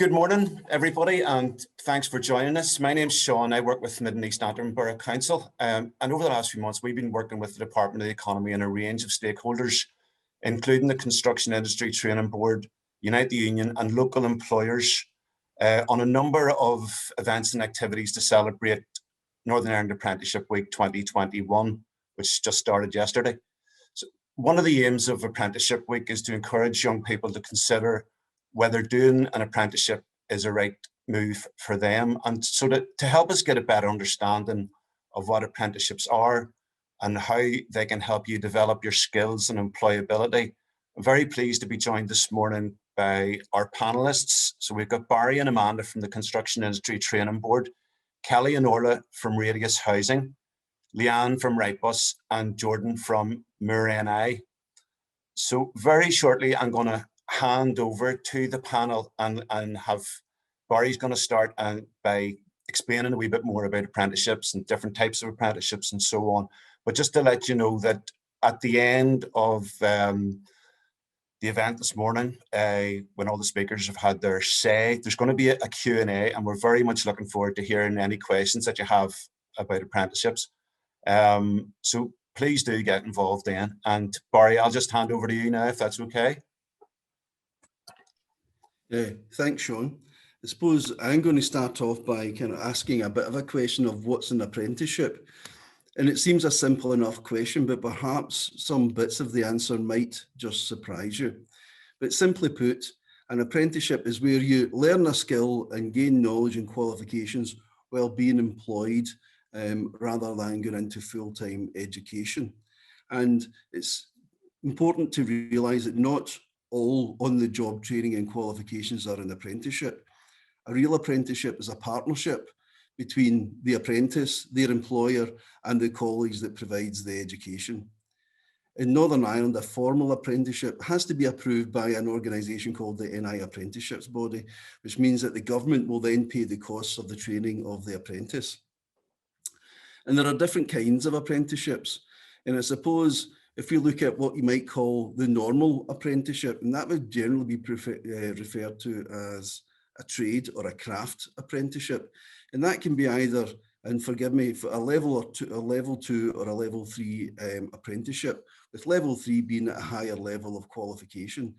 Good morning, everybody, and thanks for joining us. My name's Sean. I work with Mid and East Antrim Borough Council, and over the last few months, we've been working with the Department of the Economy and a range of stakeholders, including the Construction Industry Training Board, Unite the Union, and local employers on a number of events and activities to celebrate Northern Ireland Apprenticeship Week 2021, which just started yesterday. So one of the aims of Apprenticeship Week is to encourage young people to consider whether doing an apprenticeship is a right move for them, and so to help us get a better understanding of what apprenticeships are and how they can help you develop your skills and employability. I'm very pleased to be joined this morning by our panelists. So we've got Barry and Amanda from the Construction Industry Training Board, Kelly and Orla from Radius Housing, Leanne from Wrightbus, and Jordan from Moore. So very shortly, I'm going to hand over to the panel and have Barry's going to start by explaining a wee bit more about apprenticeships and different types of apprenticeships and so on. But just to let you know that at the end of the event this morning, when all the speakers have had their say, there's going to be a Q&A, and we're very much looking forward to hearing any questions that you have about apprenticeships. So please do get involved then. And Barry, I'll just hand over to you now, if that's okay. Yeah, thanks, Sean. I suppose I'm going to start off by kind of asking a bit of a question of what's an apprenticeship. And it seems a simple enough question, but perhaps some bits of the answer might just surprise you. But simply put, an apprenticeship is where you learn a skill and gain knowledge and qualifications while being employed rather than going into full-time education. And it's important to realise that not all on-the-job training and qualifications are an apprenticeship. A real apprenticeship is a partnership between the apprentice, their employer, and the college that provides the education. In Northern Ireland, a formal apprenticeship has to be approved by an organisation called the NI Apprenticeships Body, which means that the government will then pay the costs of the training of the apprentice. And there are different kinds of apprenticeships. And I suppose if we look at what you might call the normal apprenticeship, and that would generally be referred to as a trade or a craft apprenticeship. And that can be either, and forgive me, for a level 2 or a level 3 apprenticeship, with level 3 being at a higher level of qualification.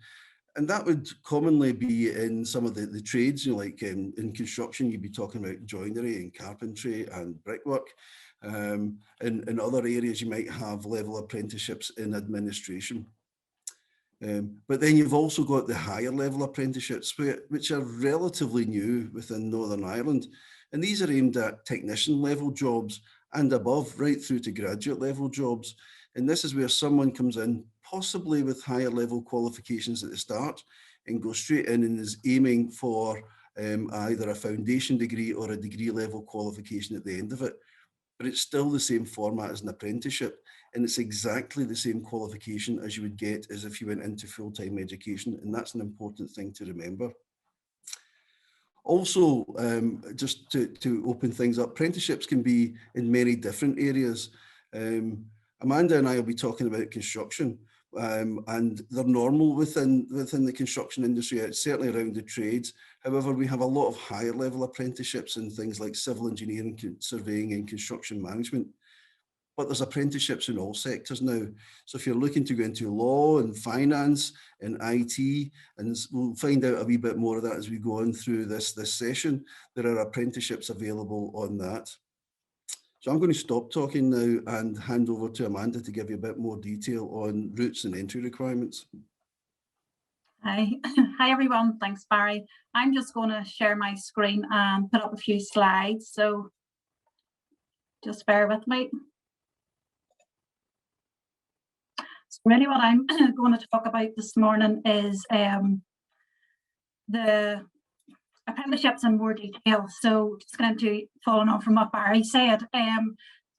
And that would commonly be in some of the trades, you know, like in construction, you'd be talking about joinery and carpentry and brickwork. In other areas, you might have level apprenticeships in administration. But then you've also got the higher level apprenticeships, which are relatively new within Northern Ireland. And these are aimed at technician level jobs and above, right through to graduate level jobs. And this is where someone comes in, possibly with higher level qualifications at the start, and goes straight in and is aiming for either a foundation degree or a degree level qualification at the end of it. But it's still the same format as an apprenticeship, and it's exactly the same qualification as you would get as if you went into full-time education, and that's an important thing to remember. Also, just to open things up, apprenticeships can be in many different areas. Amanda and I will be talking about construction, and they're normal within the construction industry, certainly around the trades. However, we have a lot of higher level apprenticeships in things like civil engineering, surveying and construction management. But there's apprenticeships in all sectors now. So if you're looking to go into law and finance and IT, and we'll find out a wee bit more of that as we go on through this session, there are apprenticeships available on that. So I'm going to stop talking now and hand over to Amanda to give you a bit more detail on routes and entry requirements. Hi, hi everyone. Thanks, Barry. I'm just going to share my screen and put up a few slides. So just bear with me. So really what I'm going to talk about this morning is the apprenticeships in more detail. So just going to following on from what Barry said,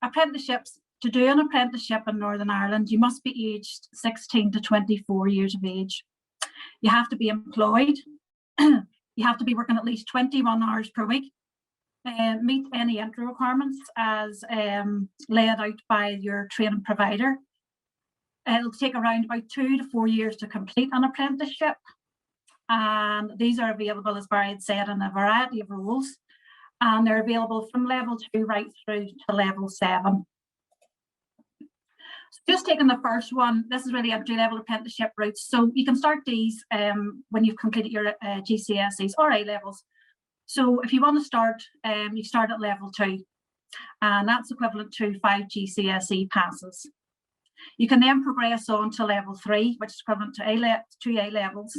apprenticeships, to do an apprenticeship in Northern Ireland, you must be aged 16 to 24 years of age. You have to be employed. You have to be working at least 21 hours per week. Meet any entry requirements as laid out by your training provider. It'll take around about 2 to 4 years to complete an apprenticeship. And these are available, as Barry had said, in a variety of roles. And they're available from level 2 right through to level 7. So just taking the first one, this is really entry-level apprenticeship routes. So you can start these when you've completed your GCSEs or A-levels. So if you want to start, you start at level 2, and that's equivalent to 5 GCSE passes. You can then progress on to level 3, which is equivalent to 2 A-levels,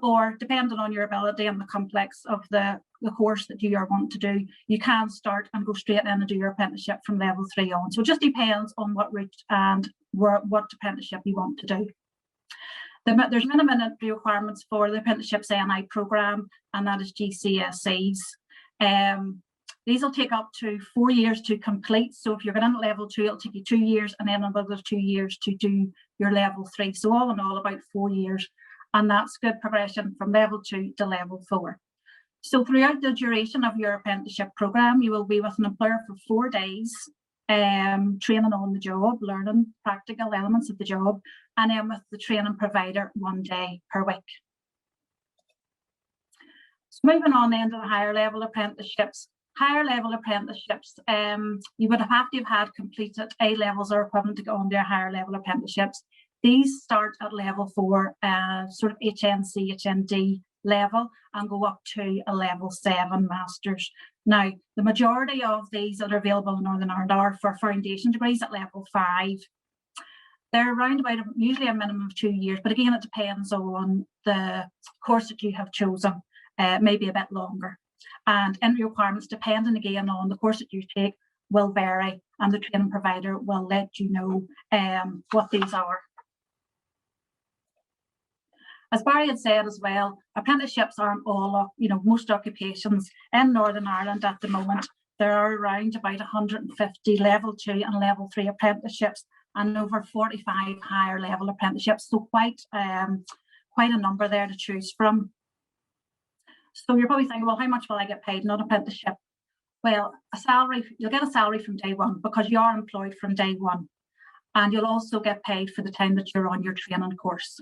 or depending on your ability and the complex of the course that you are wanting to do, you can start and go straight in and do your apprenticeship from level 3 on. So it just depends on what route and what apprenticeship you want to do. There's minimum entry requirements for the Apprenticeships NI programme, and that is GCSEs. These will take up to 4 years to complete. So if you're going in at level 2, it'll take you 2 years, and then another 2 years to do your level 3. So all in all, about 4 years. And that's good progression from level 2 to level 4. So throughout the duration of your apprenticeship programme, you will be with an employer for 4 days, training on the job, learning practical elements of the job, and then with the training provider 1 day per week. So moving on then to the higher level apprenticeships. Higher level apprenticeships, you would have to have had completed A-levels or equivalent to go on their higher level apprenticeships. These start at level 4, sort of HNC, HND level, and go up to a level 7 masters. Now, the majority of these that are available in Northern Ireland are for foundation degrees at level 5. They're around about usually a minimum of 2 years, but again, it depends on the course that you have chosen, maybe a bit longer. And entry requirements, depending again on the course that you take, will vary, and the training provider will let you know what these are. As Barry had said as well, apprenticeships aren't all, most occupations in Northern Ireland at the moment. There are around about 150 level 2 and level 3 apprenticeships, and over 45 higher level apprenticeships. So quite a number there to choose from. So you're probably thinking, well, how much will I get paid in an apprenticeship? Well, you'll get a salary from day one because you are employed from day one. And you'll also get paid for the time that you're on your training course.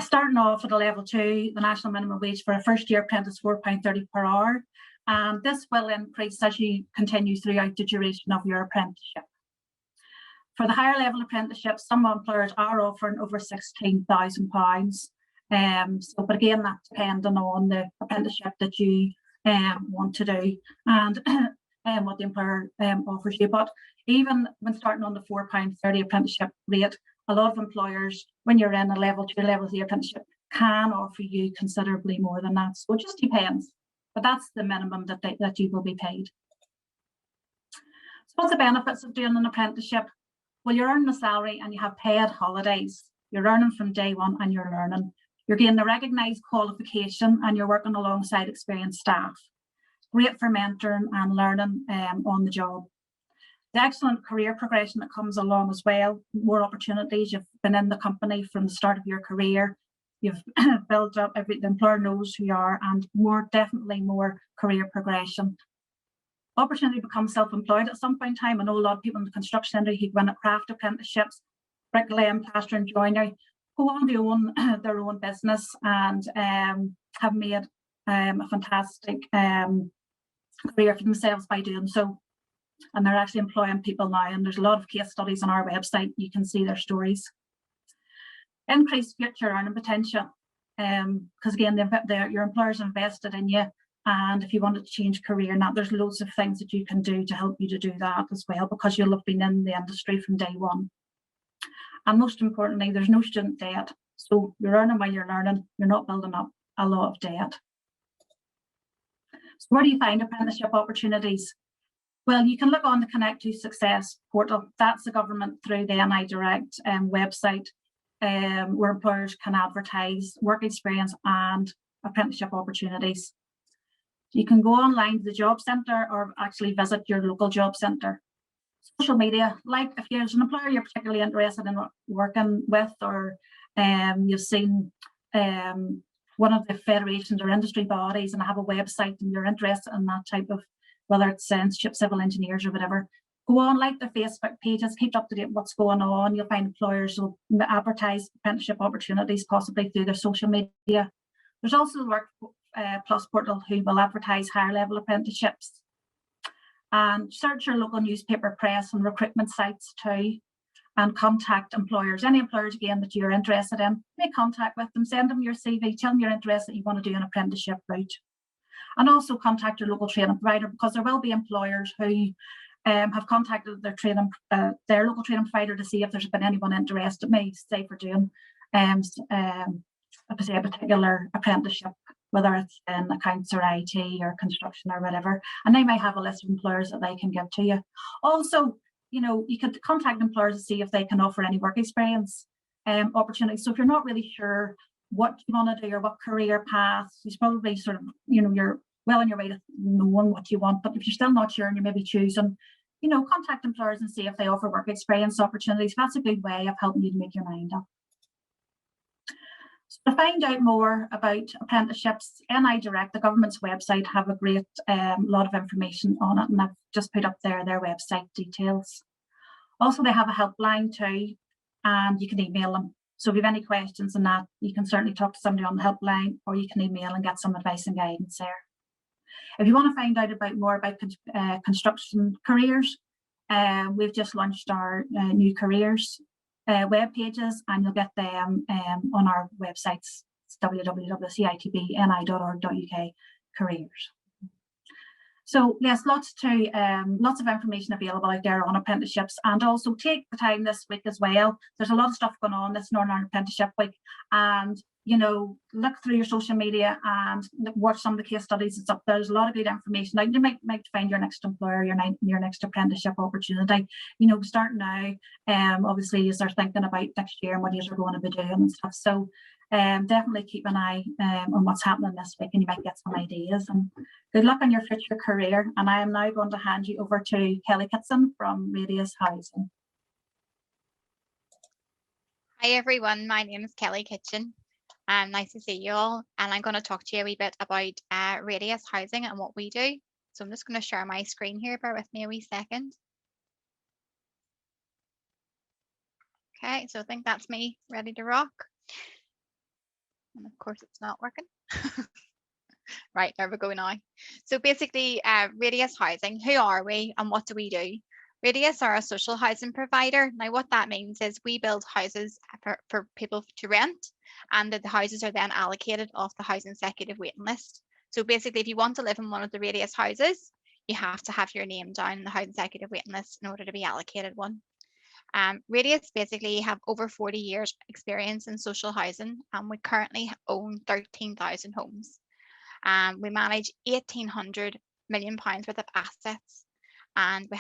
Starting off at a level 2, the national minimum wage for a first year apprentice, £4.30 per hour. And this will increase as you continue throughout the duration of your apprenticeship. For the higher level apprenticeships, some employers are offering over £16,000. But again, that's depending on the apprenticeship that you want to do and what the employer offers you. But even when starting on the £4.30 apprenticeship rate, a lot of employers, when you're in a level 2, level 3 apprenticeship, can offer you considerably more than that. So it just depends. But that's the minimum that you will be paid. So what's the benefits of doing an apprenticeship? Well, you're earning a salary and you have paid holidays. You're earning from day one and you're learning. You're getting a recognised qualification and you're working alongside experienced staff. Great for mentoring and learning on the job. The excellent career progression that comes along as well, more opportunities. You've been in the company from the start of your career. You've built up, the employer knows who you are, and definitely more career progression. Opportunity to become self-employed at some point in time. I know a lot of people in the construction industry who go in at craft apprenticeships, bricklaying, plastering, joinery, go on to own their own business and have made a fantastic career for themselves by doing so. And they're actually employing people now, and there's a lot of case studies on our website. You can see their stories. Increased future earning potential, because again, your employer's invested in you, and if you wanted to change career, now there's loads of things that you can do to help you to do that as well, because you'll have been in the industry from day one. And most importantly, there's no student debt. So you're earning while you're learning, you're not building up a lot of debt. So where do you find apprenticeship opportunities? Well, you can look on the Connect to Success portal. That's the government through the NI Direct website, where employers can advertise work experience and apprenticeship opportunities. You can go online to the job centre or actually visit your local job centre. Social media, like if there's an employer you're particularly interested in working with, or you've seen one of the federations or industry bodies and have a website and you're interested in that type of, whether it's civil engineers or whatever, go on, like their Facebook pages, keep up to date with what's going on. You'll find employers will advertise apprenticeship opportunities possibly through their social media. There's also the Work+ portal who will advertise higher level apprenticeships. And search your local newspaper, press and recruitment sites too, and contact employers. Any employers again that you're interested in, make contact with them, send them your CV, tell them you're interested, you want to do an apprenticeship route. And also contact your local training provider, because there will be employers who have contacted their local training provider to see if there's been anyone interested, may say for doing a particular apprenticeship, whether it's in accounts or IT or construction or whatever, and they may have a list of employers that they can give to you. Also, you know, you could contact employers to see if they can offer any work experience opportunities. So if you're not really sure what you want to do or what career path, you probably sort of, you know, you're well on your way to knowing what you want, but if you're still not sure and you're maybe choosing, you know, contact employers and see if they offer work experience opportunities. That's a good way of helping you to make your mind up. So to find out more about apprenticeships, NI Direct, the government's website, have a great lot of information on it, and I've just put up there their website details. Also, they have a helpline too, and you can email them. So if you have any questions on that, you can certainly talk to somebody on the helpline, or you can email and get some advice and guidance there. If you want to find out more about construction careers, we've just launched our new careers web pages, and you'll get them on our websites. It's www.citbni.org.uk careers. So yes, lots of information available out there on apprenticeships, and also take the time this week as well. There's a lot of stuff going on this Northern Ireland Apprenticeship Week, and you know, look through your social media and watch some of the case studies that's up there. There's a lot of good information. Now you might find your next employer, your next apprenticeship opportunity. You know, start now. Obviously, as they're thinking about next year and what you're going to be doing and stuff. So definitely keep an eye on what's happening this week, and you might get some ideas. And good luck on your future career. And I am now going to hand you over to Kelly Kitson from Radius Housing. Hi everyone, my name is Kelly Kitchen. Nice to see you all, and I'm going to talk to you a wee bit about Radius Housing and what we do. So I'm just going to share my screen here, bear with me a wee second. Okay, so I think that's me ready to rock. And of course it's not working. Right, there we go now. So basically, Radius Housing, who are we and what do we do? Radius are a social housing provider. Now what that means is we build houses for people to rent, and the houses are then allocated off the housing executive waiting list. So basically, if you want to live in one of the Radius houses, you have to have your name down in the housing executive waiting list in order to be allocated one. Radius basically have over 40 years experience in social housing, and we currently own 13,000 homes. We manage £1,800 million worth of assets, and we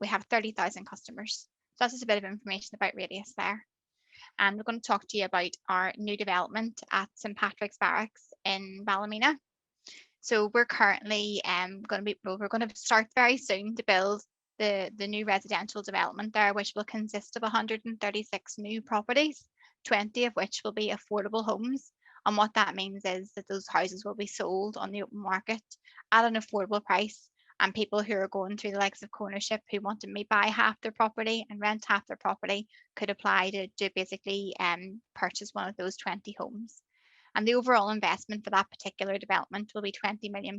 have 30,000 customers. So that's just a bit of information about Radius there. And we're going to talk to you about our new development at St Patrick's Barracks in Ballymena. So we're currently going to start very soon to build the new residential development there, which will consist of 136 new properties, 20 of which will be affordable homes. And what that means is that those houses will be sold on the open market at an affordable price, and people who are going through the likes of ownership who want to buy half their property and rent half their property could apply to basically purchase one of those 20 homes. And the overall investment for that particular development will be £20 million.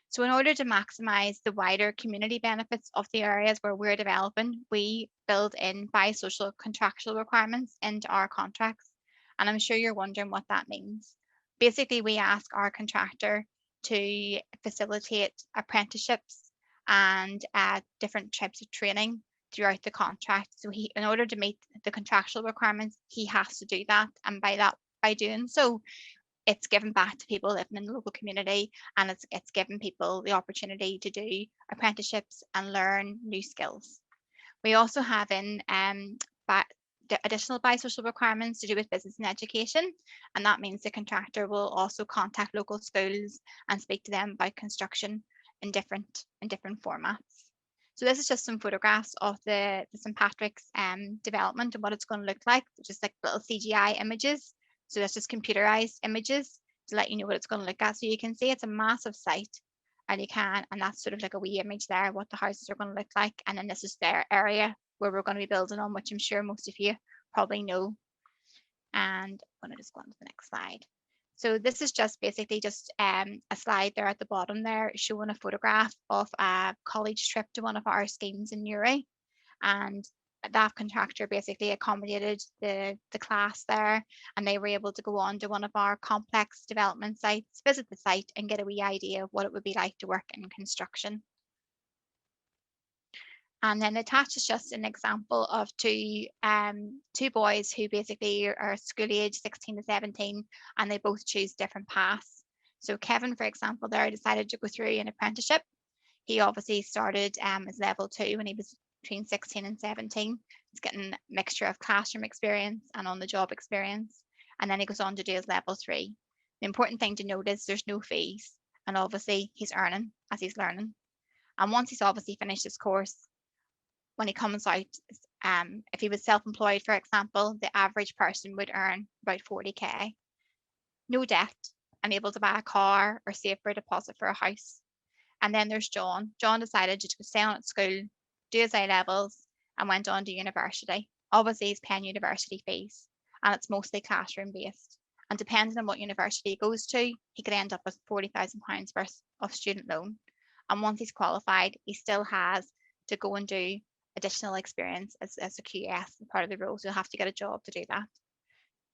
So in order to maximise the wider community benefits of the areas where we're developing, we build in biosocial contractual requirements into our contracts. And I'm sure you're wondering what that means. Basically, we ask our contractor to facilitate apprenticeships and different types of training throughout the contract. So in order to meet the contractual requirements, he has to do that. And by doing so, it's given back to people living in the local community, and it's given people the opportunity to do apprenticeships and learn new skills. We also have in additional biosocial requirements to do with business and education, and that means the contractor will also contact local schools and speak to them about construction in different formats. So this is just some photographs of the St Patrick's development and what it's going to look like, just like little CGI images. So that's just computerized images to let you know what it's going to look at. So you can see it's a massive site, and you can, and that's sort of like a wee image there, what the houses are going to look like. And then this is their area where we're going to be building on, which I'm sure most of you probably know. And I'm going to just go on to the next slide. So this is just basically just a slide there at the bottom there showing a photograph of a college trip to one of our schemes in Newry. And that contractor basically accommodated the class there, and they were able to go on to one of our complex development sites, visit the site and get a wee idea of what it would be like to work in construction. And then attached is just an example of two boys who basically are school age 16 to 17, and they both choose different paths. So Kevin, for example, there decided to go through an apprenticeship. He obviously started as level 2 when he was between 16 and 17. He's getting a mixture of classroom experience and on-the-job experience. And then he goes on to do his level 3. The important thing to note is there's no fees, and obviously he's earning as he's learning. And once he's obviously finished his course, when he comes out, if he was self-employed, for example, the average person would earn about 40k. No debt, and able to buy a car or save for a deposit for a house. And then there's John. John decided to stay on at school, do his A-levels, and went on to university. Obviously, he's paying university fees, and it's mostly classroom based. And depending on what university he goes to, he could end up with £40,000 worth of student loan. And once he's qualified, he still has to go and do additional experience as a QS part of the role. So you'll have to get a job to do that.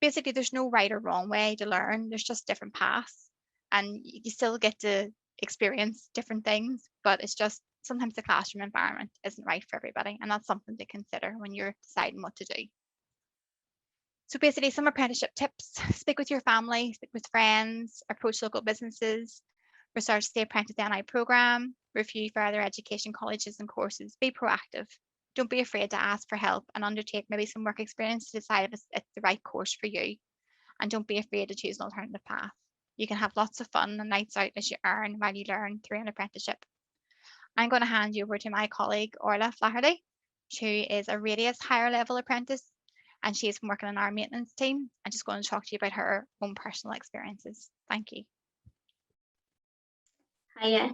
Basically, there's no right or wrong way to learn. There's just different paths, and you still get to experience different things, but it's just sometimes the classroom environment isn't right for everybody, and that's something to consider when you're deciding what to do. So basically, some apprenticeship tips: speak with your family, speak with friends, approach local businesses, research the Apprentice NI programme, review further education colleges and courses, be proactive. Don't be afraid to ask for help and undertake maybe some work experience to decide if it's the right course for you. And don't be afraid to choose an alternative path. You can have lots of fun and nights out as you earn while you learn through an apprenticeship. I'm going to hand you over to my colleague, Orla Flaherty, who is a Radius higher level apprentice, and she's been working on our maintenance team. I'm just going to talk to you about her own personal experiences. Thank you. Hiya.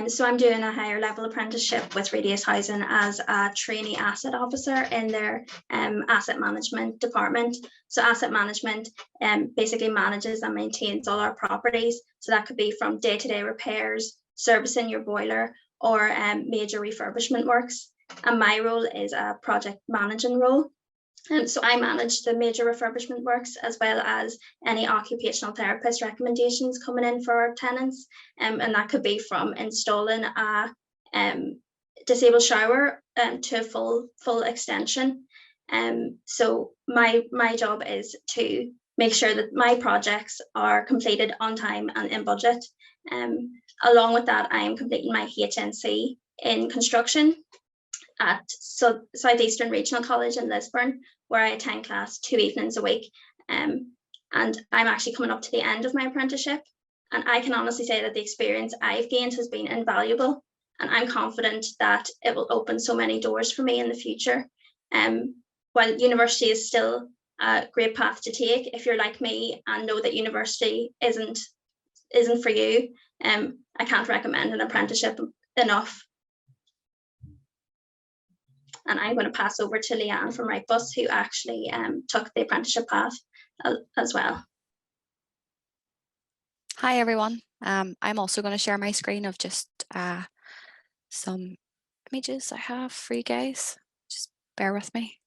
So I'm doing a higher level apprenticeship with Radius Housing as a trainee asset officer in their asset management department. So asset management basically manages and maintains all our properties. So that could be from day-to-day repairs, servicing your boiler, or major refurbishment works. And my role is a project managing role. So I manage the major refurbishment works as well as any occupational therapist recommendations coming in for our tenants. And that could be from installing a disabled shower to full extension. So my job is to make sure that my projects are completed on time and in budget. Along with that, I am completing my HNC in construction at Southeastern Regional College in Lisburn, where I attend class 2 evenings a week. And I'm actually coming up to the end of my apprenticeship. And I can honestly say that the experience I've gained has been invaluable. And I'm confident that it will open so many doors for me in the future. While university is still a great path to take, if you're like me and know that university isn't for you, I can't recommend an apprenticeship enough. And I'm going to pass over to Leanne from Wrightbus, who actually took the apprenticeship path as well. Hi everyone. I'm also going to share my screen of just some images I have for you guys. Just bear with me.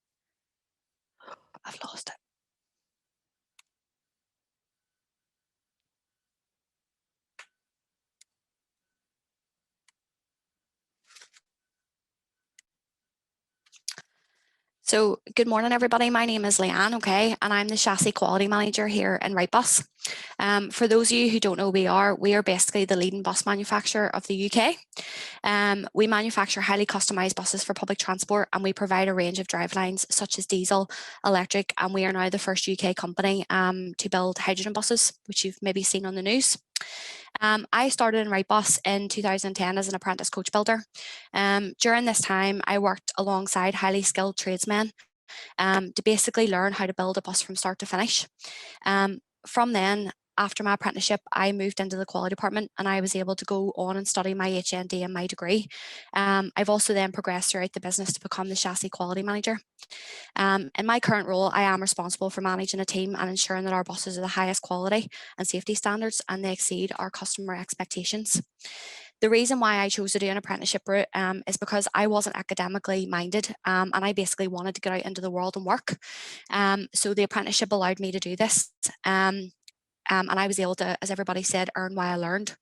I've lost it. So good morning, everybody. My name is Leanne, okay, and I'm the chassis quality manager here in Wrightbus. For those of you who don't know who we are basically the leading bus manufacturer of the UK. We manufacture highly customised buses for public transport, and we provide a range of drivelines such as diesel, electric, and we are now the first UK company to build hydrogen buses, which you've maybe seen on the news. I started in Wrightbus in 2010 as an apprentice coach builder. During this time, I worked alongside highly skilled tradesmen to basically learn how to build a bus from start to finish. From then, after my apprenticeship, I moved into the quality department and I was able to go on and study my HND and my degree. I've also then progressed throughout the business to become the chassis quality manager. In my current role, I am responsible for managing a team and ensuring that our buses are the highest quality and safety standards and they exceed our customer expectations. The reason why I chose to do an apprenticeship route is because I wasn't academically minded and I basically wanted to get out into the world and work. So the apprenticeship allowed me to do this. And I was able to, as everybody said, earn while I learned.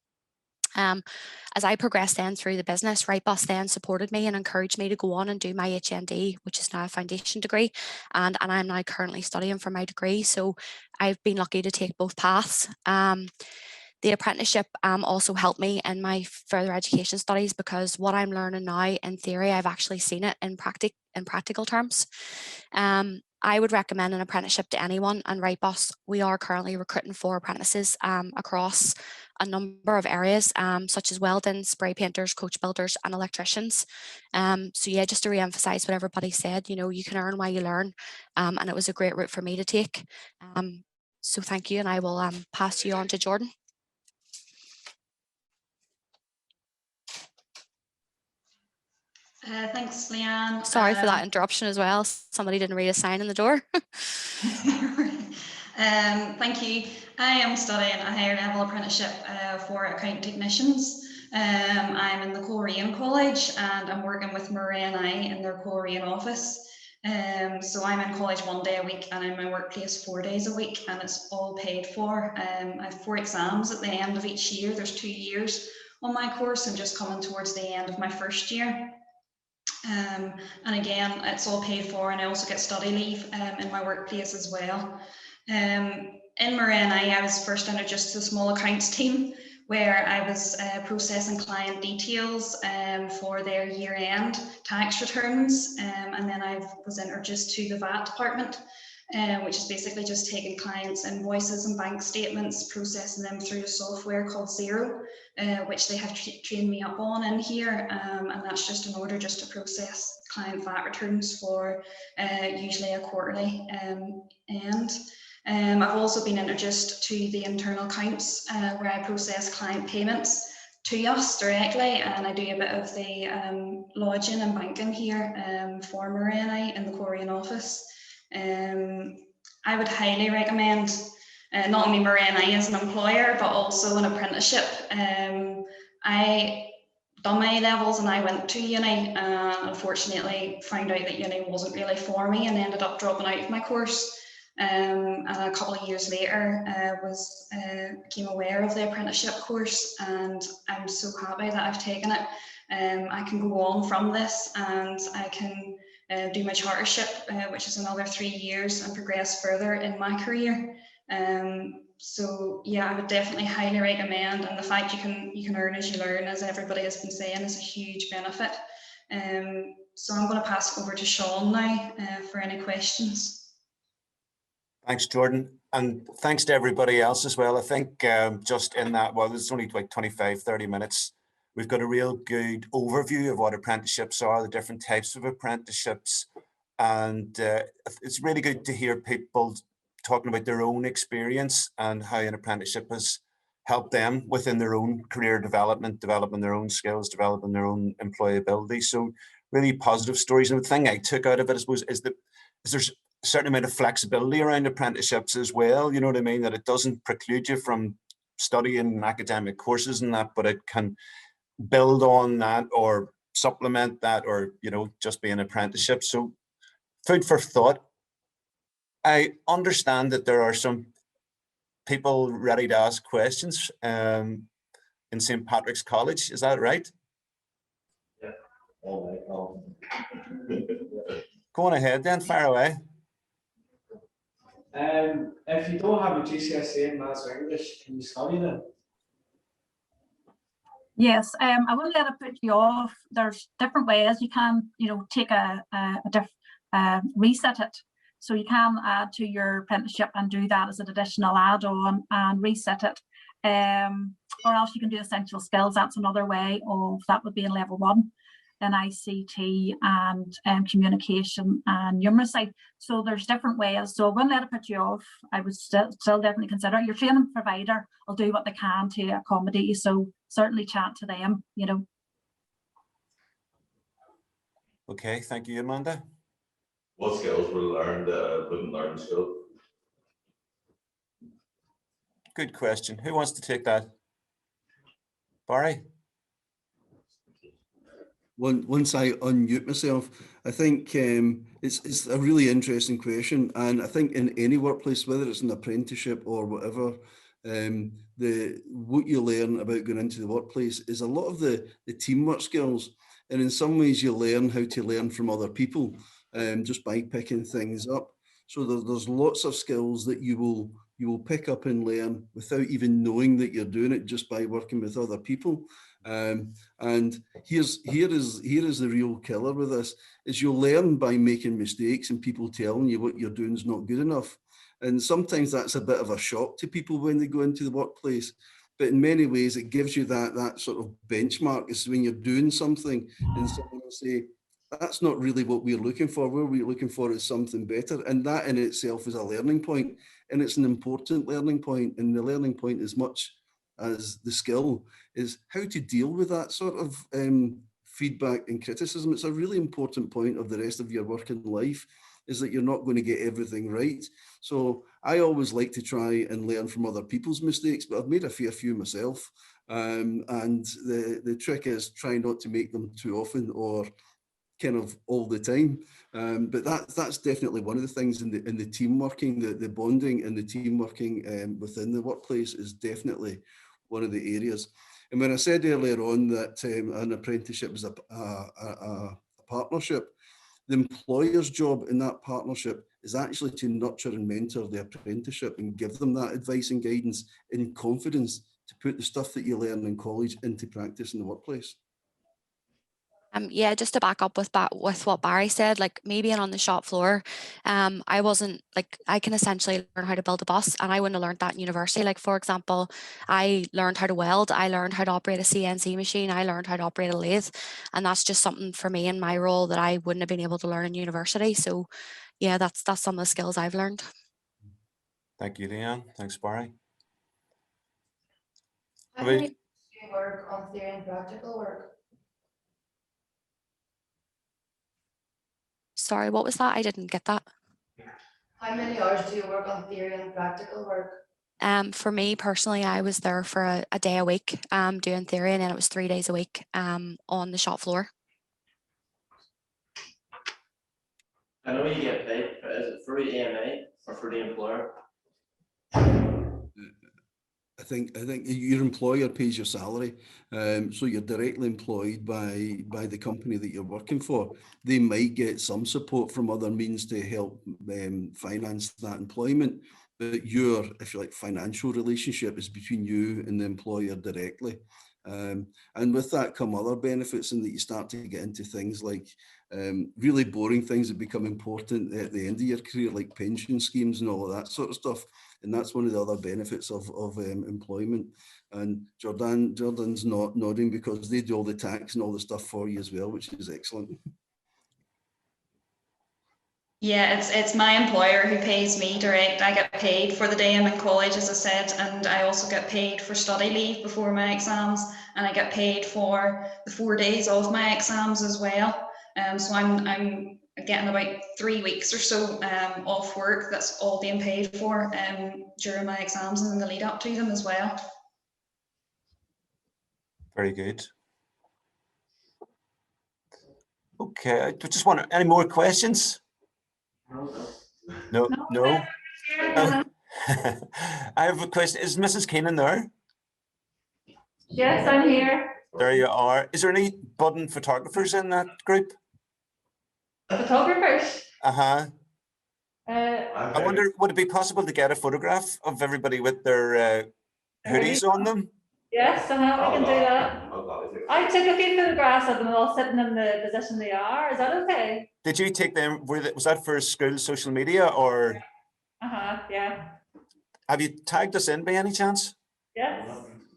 As I progressed then through the business, Wrightbus then supported me and encouraged me to go on and do my HND, which is now a foundation degree, and I'm now currently studying for my degree. So I've been lucky to take both paths. The apprenticeship also helped me in my further education studies because what I'm learning now in theory, I've actually seen it in practical terms. I would recommend an apprenticeship to anyone, and Wrightbus, we are currently recruiting for apprentices across a number of areas, such as welding, spray painters, coach builders and electricians. So yeah, just to re-emphasize what everybody said, you know, you can earn while you learn, and it was a great route for me to take. So thank you, and I will pass you on to Jordan. Thanks, Leanne. Sorry for that interruption as well. Somebody didn't read a sign in the door. Thank you. I am studying a higher level apprenticeship for account technicians. I'm in the Coleraine College and I'm working with Murray and I in their Coleraine office. So I'm in college 1 day a week and in my workplace 4 days a week, and it's all paid for. I have 4 exams at the end of each year. There's 2 years on my course and just coming towards the end of my first year. And again, it's all paid for, and I also get study leave in my workplace as well. In Murray and I was first introduced to the small accounts team, where I was processing client details for their year-end tax returns, and then I was introduced to the VAT department, which is basically just taking clients' invoices and bank statements, processing them through a software called Xero, which they have trained me up on in here, and that's just in order just to process client VAT returns for usually a quarterly end. I've also been introduced to the internal accounts where I process client payments to us directly, and I do a bit of the lodging and banking here for Murray and I in the Coleraine office. I would highly recommend not only Murray and I as an employer, but also an apprenticeship. I done my A-levels and I went to uni, and unfortunately found out that uni wasn't really for me and ended up dropping out of my course. And a couple of years later became aware of the apprenticeship course, and I'm so happy that I've taken it. I can go on from this and I can do my chartership, which is another 3 years, and progress further in my career. So yeah, I would definitely highly recommend, and the fact you can earn as you learn, as everybody has been saying, is a huge benefit. So I'm going to pass it over to Sean now for any questions. Thanks, Jordan. And thanks to everybody else as well. I think just in that, well, it's only like 25, 30 minutes. We've got a real good overview of what apprenticeships are, the different types of apprenticeships. And it's really good to hear people talking about their own experience and how an apprenticeship has helped them within their own career development, developing their own skills, developing their own employability. So really positive stories. And the thing I took out of it, I suppose, is that there's a certain amount of flexibility around apprenticeships as well. You know what I mean? That it doesn't preclude you from studying academic courses and that, but it can build on that or supplement that, or, you know, just be an apprenticeship. So food for thought. I understand that there are some people ready to ask questions in St. Patrick's College. Is that right? Yeah. All right. Go on ahead then, fire away. If you don't have a GCSE in Maths or English, can you study then? Yes, I won't let it put you off. There's different ways you can, you know, take reset it. So you can add to your apprenticeship and do that as an additional add-on and reset it. Or else you can do essential skills. That's another way of, that would be in level 1. in ICT and communication and numeracy. So there's different ways. So I wouldn't let it put you off. I would still definitely consider your training provider will do what they can to accommodate you. So certainly chat to them, you know. Okay, thank you, Amanda. What skills were learned that I wouldn't learn in school? Good question. Who wants to take that? Barry? Once I unmute myself, I think it's a really interesting question, and I think in any workplace, whether it's an apprenticeship or whatever, what you learn about going into the workplace is a lot of the teamwork skills, and in some ways you learn how to learn from other people just by picking things up. So there's lots of skills that you will pick up and learn without even knowing that you're doing it, just by working with other people. And here is the real killer with this, is you'll learn by making mistakes and people telling you what you're doing is not good enough. And sometimes that's a bit of a shock to people when they go into the workplace. But in many ways, it gives you that sort of benchmark. Is when you're doing something and someone will say, that's not really what we're looking for. What we're looking for is something better. And that in itself is a learning point. And it's an important learning point. And the learning point, as much as the skill, is how to deal with that sort of feedback and criticism. It's a really important point of the rest of your working life, is that you're not going to get everything right. So I always like to try and learn from other people's mistakes, but I've made a fair few myself. And the trick is try not to make them too often or kind of all the time. But that's definitely one of the things in the team working, the bonding and the team working within the workplace is definitely one of the areas. And when I said earlier on that an apprenticeship is a partnership, the employer's job in that partnership is actually to nurture and mentor the apprenticeship and give them that advice and guidance and confidence to put the stuff that you learn in college into practice in the workplace. Yeah, just to back up with what Barry said, like me being on the shop floor, I wasn't like, I can essentially learn how to build a bus, and I wouldn't have learned that in university. Like, for example, I learned how to weld, I learned how to operate a CNC machine, I learned how to operate a lathe, and that's just something for me in my role that I wouldn't have been able to learn in university. So yeah, that's some of the skills I've learned. Thank you, Leanne. Thanks, Barry. How many do you work on theory and practical work? Sorry, what was that? I didn't get that. How many hours do you work on theory and practical work? For me personally, I was there for a day a week doing theory, and then it was 3 days a week on the shop floor. I know you get paid, but is it for the AMA or for the employer? I think your employer pays your salary, so you're directly employed by the company that you're working for. They might get some support from other means to help finance that employment, but your, if you like, financial relationship is between you and the employer directly. And with that come other benefits, in that you start to get into things like really boring things that become important at the end of your career, like pension schemes and all of that sort of stuff. And that's one of the other benefits of employment. And Jordan's not nodding because they do all the tax and all the stuff for you as well, which is excellent. Yeah, it's my employer who pays me direct. I get paid for the day I'm in college, as I said, and I also get paid for study leave before my exams, and I get paid for the 4 days of my exams as well. So I'm getting about 3 weeks or so off work. That's all being paid for during my exams and in the lead up to them as well. Very good. Okay, I just wonder, any more questions? No. I have a question. Is Mrs. Keenan there? Yes, I'm here. There you are. Is there any budding photographers in that group? Photographers? Uh-huh. I I wonder, would it be possible to get a photograph of everybody with their hoodies on them? Yes, we can do that. I took a few photographs of them all sitting in the position they are. Is that okay? Did you take them? Was that for school social media, or? Yeah. Have you tagged us in by any chance? Yes.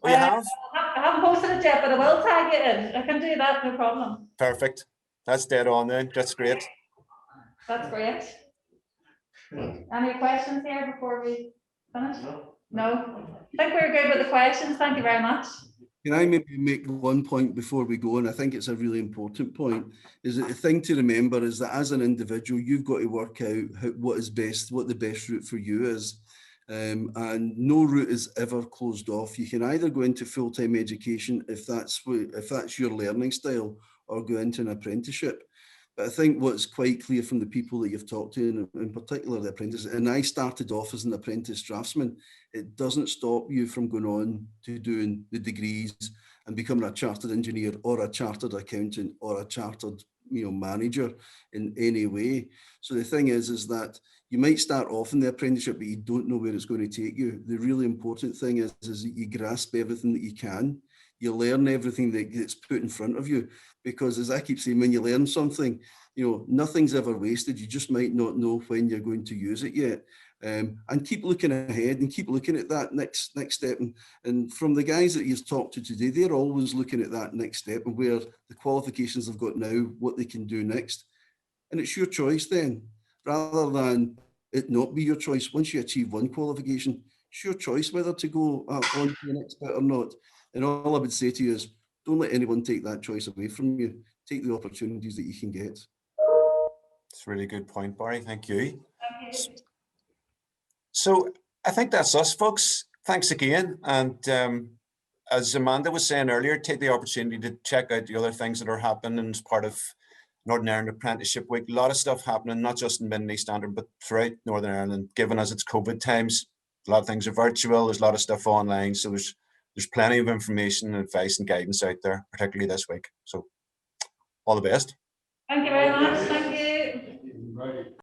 Oh, you have? I haven't posted it yet, but I will tag it in. I can do that, no problem. Perfect. That's dead on then. That's great. That's great. Any questions here before we finish? No? I think we're good with the questions. Thank you very much. Can I maybe make one point before we go? And I think it's a really important point, is that the thing to remember is that as an individual, you've got to work out what is best, what the best route for you is. And no route is ever closed off. You can either go into full-time education if that's your learning style, or go into an apprenticeship. But I think what's quite clear from the people that you've talked to, and in particular the apprentices, and I started off as an apprentice draftsman, it doesn't stop you from going on to doing the degrees and becoming a chartered engineer or a chartered accountant or a chartered manager in any way. So the thing is that you might start off in the apprenticeship, but you don't know where it's going to take you. The really important thing is that you grasp everything that you can. You learn everything that gets put in front of you, because as I keep saying, when you learn something, nothing's ever wasted. You just might not know when you're going to use it yet. And keep looking ahead and keep looking at that next step. And from the guys that you've talked to today, they're always looking at that next step and where the qualifications they've got now, what they can do next. And it's your choice then, rather than it not be your choice. Once you achieve one qualification, it's your choice whether to go on to the next bit or not. And all I would say to you is, don't let anyone take that choice away from you. Take the opportunities that you can get. It's a really good point, Barry. Thank you. Thank you. So I think that's us, folks. Thanks again. And as Amanda was saying earlier, take the opportunity to check out the other things that are happening as part of Northern Ireland Apprenticeship Week. A lot of stuff happening, not just in Mid and East Antrim, but throughout Northern Ireland. Given as it's COVID times, a lot of things are virtual. There's a lot of stuff online. So there's plenty of information, advice and guidance out there, particularly this week. So all the best. Thank you very much. Thank you.